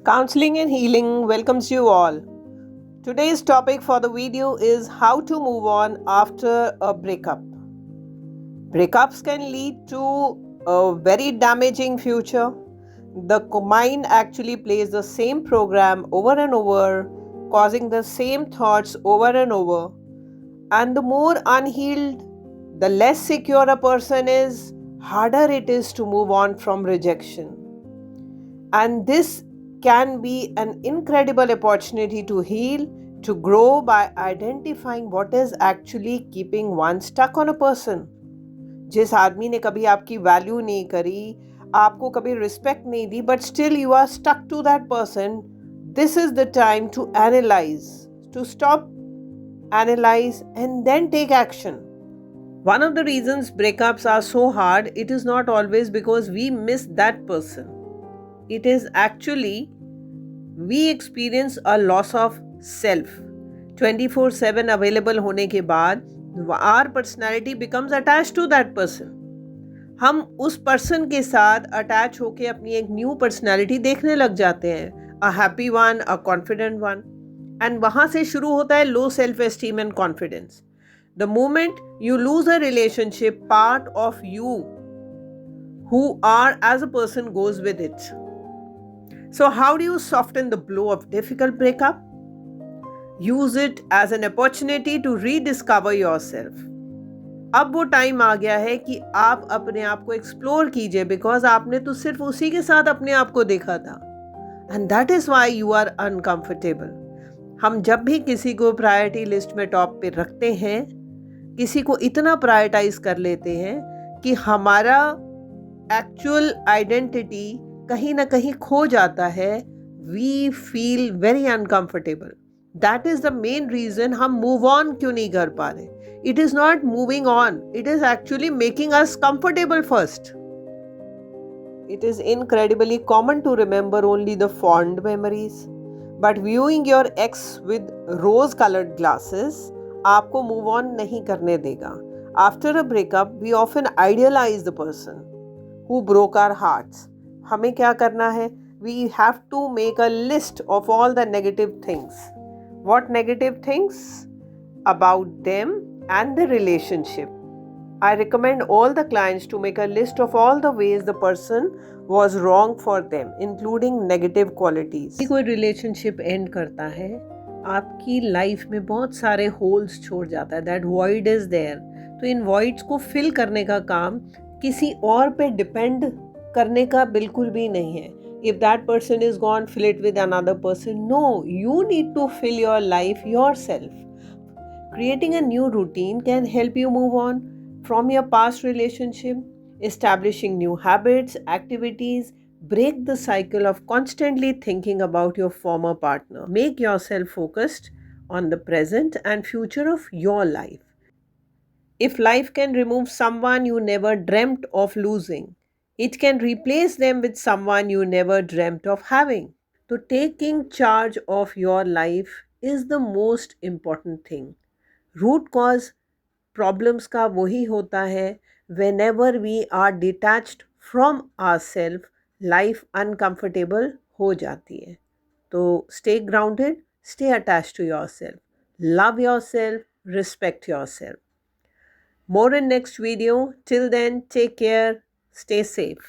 Counseling and Healing welcomes you all. Today's topic for the video is how to move on after a breakup. Breakups can lead to a very damaging future. The mind actually plays the same program over and over, causing the same thoughts over and over. And the more unhealed, the less secure a person is, harder it is to move on from rejection. And this can be an incredible opportunity to heal, to grow by identifying what is actually keeping one stuck on a person. जिस आदमी ने कभी आपकी value नहीं करी, आपको कभी respect नहीं दी, but still you are stuck to that person, this is the time to analyse, to stop, analyze, and then take action. One of the reasons breakups are so hard, it is not always because we miss that person. It is actually we experience a loss of self. 24/7 available होने के बाद our personality becomes attached to that person. हम उस person के साथ attach होके अपनी एक न्यू पर्सनैलिटी देखने लग जाते हैं, a happy one, a confident one, and वहाँ से शुरू होता है low self esteem and confidence. The moment you lose a relationship, part of you who are as a person goes with it. So how do you soften the blow of difficult breakup? Use it as an opportunity to rediscover yourself. अब वो time आ गया है कि आप अपने आप को explore कीजिए, बिकॉज आपने तो सिर्फ उसी के साथ अपने आप को देखा था, and that is why you are uncomfortable. हम जब भी किसी को प्रायोरिटी लिस्ट में टॉप पे रखते हैं, किसी को इतना प्रायोरिटाइज कर लेते हैं कि हमारा एक्चुअल आइडेंटिटी कहीं ना कहीं खो जाता है, we feel very uncomfortable. That is the main reason हम मूव ऑन क्यों नहीं कर पा रहे. It is not moving on, it is actually making us comfortable first. It is incredibly common to remember only the fond memories, but viewing your ex with rose colored glasses आपको move on नहीं करने देगा. After a breakup, we often idealize the person who broke our hearts. हमें क्या करना है? We have to make a list of all the negative things. What negative things? About them and the relationship. I recommend all the clients to make a list of all the ways the person was wrong for them, including negative qualities. कोई relationship and करता है, आपकी life में बहुत सारे holes छोड़ जाता है, दैट वॉइड इज देयर. तो इन वॉइड्स को फिल करने का काम किसी और पे डिपेंड करने का बिल्कुल भी नहीं है. If that person is gone, fill it with another person. No, you need to fill your life yourself. Creating a new routine can help you move on from your past relationship. Establishing new habits, activities, break the cycle of constantly thinking about your former partner. Make yourself focused on the present and future of your life. If life can remove someone you never dreamt of losing, it can replace them with someone you never dreamt of having. So taking charge of your life is the most important thing. Root cause problems का वही होता है whenever we are detached from our self, life uncomfortable हो जाती है. तो stay grounded, stay attached to your self, love your self, respect your self. More in next video. Till then, take care, stay safe.